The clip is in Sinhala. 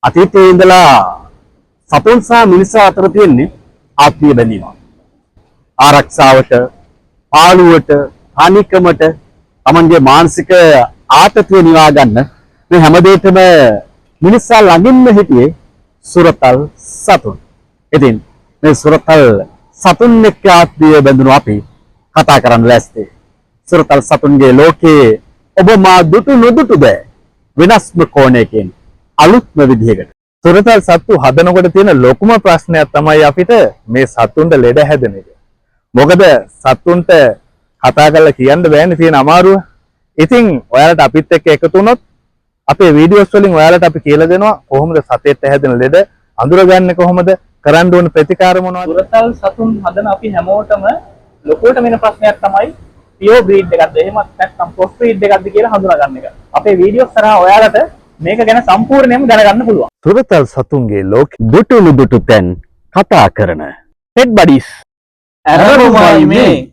අතීතයේ ඉඳලා සතුන් සහ මිනිසා අතර තියෙන්නේ ආත්මීය බැඳීමක්. ආරක්ෂාවට, පාළුවට, හානිකමට, තමන්ගේ මානසික ආතතිය නිවා ගන්න මේ හැමදේටම මිනිසා ළඟින්ම හිටියේ සුරතල් සතුන්. ඉතින් මේ සුරතල් සතුන් එක්ක ආත්මීය බැඳුණු අපි කතා කරන්න ලෑස්ති. සුරතල් සතුන්ගේ ලෝකයේ ඔබ මා දුටු නොදුටු බෑ වෙනස්ම කෝණයකින් අලුත්ම විදිහකට. සුරතල් සත්තු හදනකොට තියෙන ලොකුම ප්‍රශ්නයක් තමයි අපිට මේ සත්තුන්ට ලෙඩ හැදෙන එක. මොකද සත්තුන්ට කතා කරලා කියන්න බෑනේ තියෙන අමාරුව. ඉතින් ඔයාලට අපිත් එක්ක එකතු වුණොත් අපේ වීඩියෝස් වලින් ඔයාලට අපි කියලා දෙනවා කොහොමද සතෙට හැදෙන ලෙඩ අඳුරගන්නේ කොහොමද කරන්න ඕන ප්‍රතිකාර මොනවද. සුරතල් සතුන් හදන අපි හැමෝටම ලොකුවට වෙන ප්‍රශ්නයක් තමයි පියෝ බ්‍රීඩ් එකක්ද එහෙමත් නැත්නම් ක්‍රොස් බ්‍රීඩ් එකක්ද කියලා හඳුනා ගන්න එක. අපේ වීඩියෝස් කරා ඔයාලට මේක ගැන සම්පූර්ණයෙන්ම දැනගන්න පුළුවන්. සුරතල් සතුන්ගේ ලෝක දුටු නුදුටු තැන් කතා කරන හෙඩ් බඩිස්. අරබුමයි මේ